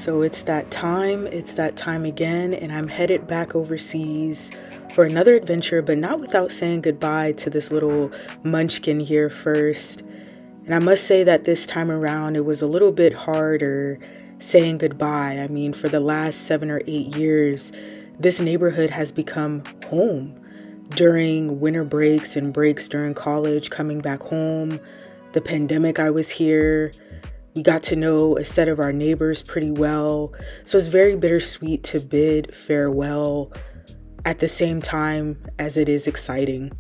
So it's that time, again, and I'm headed back overseas for another adventure, but not without saying goodbye to this little munchkin here first. And I must say that this time around, it was a little bit harder saying goodbye. I mean, for the last 7 or 8 years, this neighborhood has become home. During winter breaks and breaks during college, coming back home, the pandemic, I was here. We got to know a set of our neighbors pretty well. So it's very bittersweet to bid farewell at the same time as it is exciting.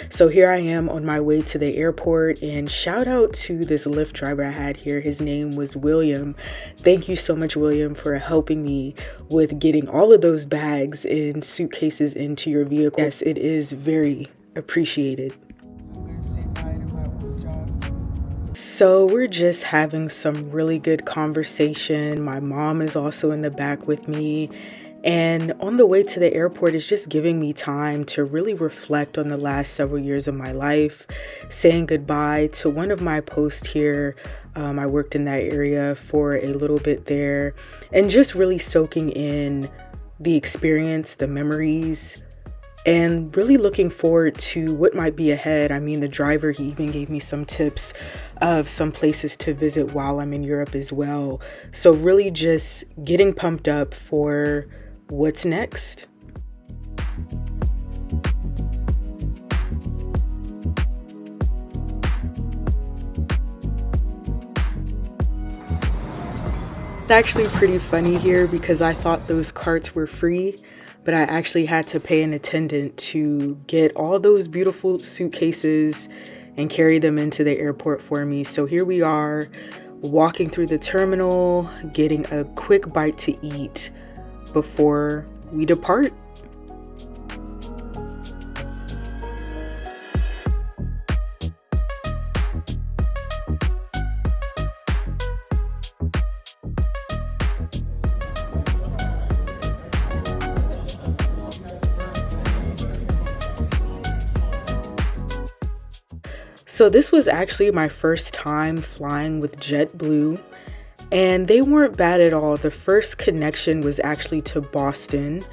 So here I am on my way to the airport, and shout out to this Lyft driver I had here. His name was William. Thank you so much, William, for helping me with getting all of those bags and suitcases into your vehicle. Yes, it is very appreciated. So we're just having some really good conversation. My mom is also in the back with me. And on the way to the airport is just giving me time to really reflect on the last several years of my life, saying goodbye to one of my posts here. I worked in that area for a little bit there, and just really soaking in the experience, the memories, and really looking forward to what might be ahead. I mean, the driver, he even gave me some tips of some places to visit while I'm in Europe as well. So really just getting pumped up for what's next. It's actually pretty funny here because I thought those carts were free, but I actually had to pay an attendant to get all those beautiful suitcases and carry them into the airport for me. So here we are, walking through the terminal, getting a quick bite to eat before we depart. So this was actually my first time flying with JetBlue, and they weren't bad at all. The first connection was actually to Boston,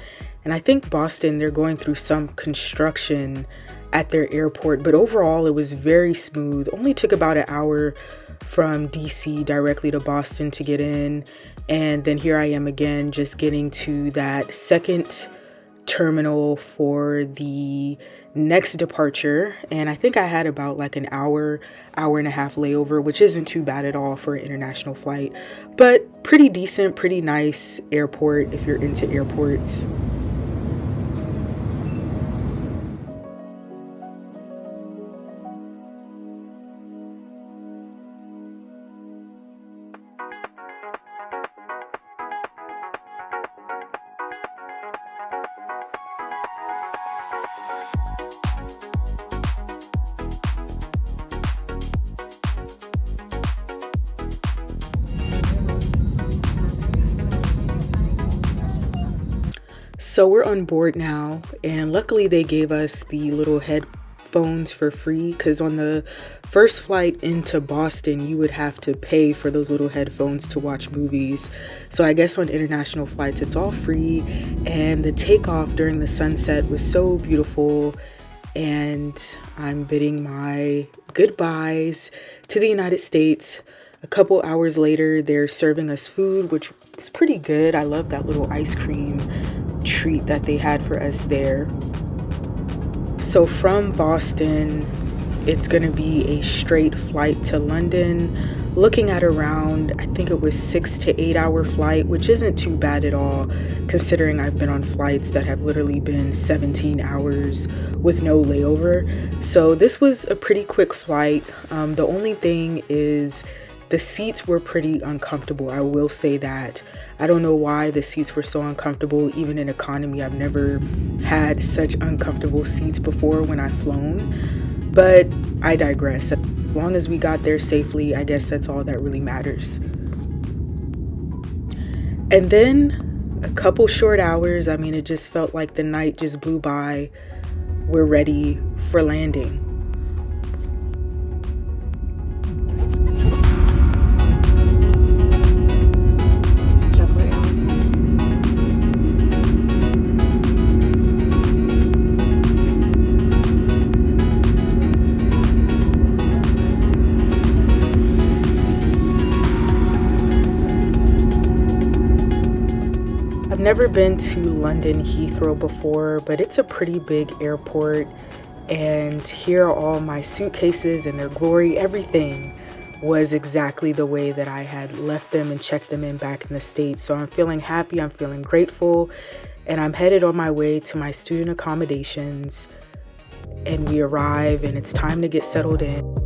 and I think Boston, they're going through some construction at their airport, but overall it was very smooth. Only took about an hour from DC directly to Boston to get in, and then here I am again, just getting to that second terminal for the next departure. And I think I had about like an hour and a half layover, which isn't too bad at all for an international flight, but pretty decent, pretty nice airport if you're into airports. So we're on board now, and luckily they gave us the little headphones for free, because on the first flight into Boston you would have to pay for those little headphones to watch movies. So I guess on international flights it's all free, and the takeoff during the sunset was so beautiful. And I'm bidding my goodbyes to the United States. A couple hours later, they're serving us food, which is pretty good. I love that little ice cream treat that they had for us there. So from Boston, it's going to be a straight flight to London. Looking at around, I think it was 6 to 8 hour flight, which isn't too bad at all, considering I've been on flights that have literally been 17 hours with no layover. So this was a pretty quick flight. The only thing is the seats were pretty uncomfortable. I will say that. I don't know why the seats were so uncomfortable. Even in economy, I've never had such uncomfortable seats before when I've flown. But I digress. As long as we got there safely, I guess that's all that really matters. And then a couple short hours, I mean, it just felt like the night just blew by. We're ready for landing. never been to London Heathrow before, but it's a pretty big airport. And here are all my suitcases and their glory. Everything was exactly the way that I had left them and checked them in back in the States. So I'm feeling happy, I'm feeling grateful, and I'm headed on my way to my student accommodations. And we arrive and it's time to get settled in.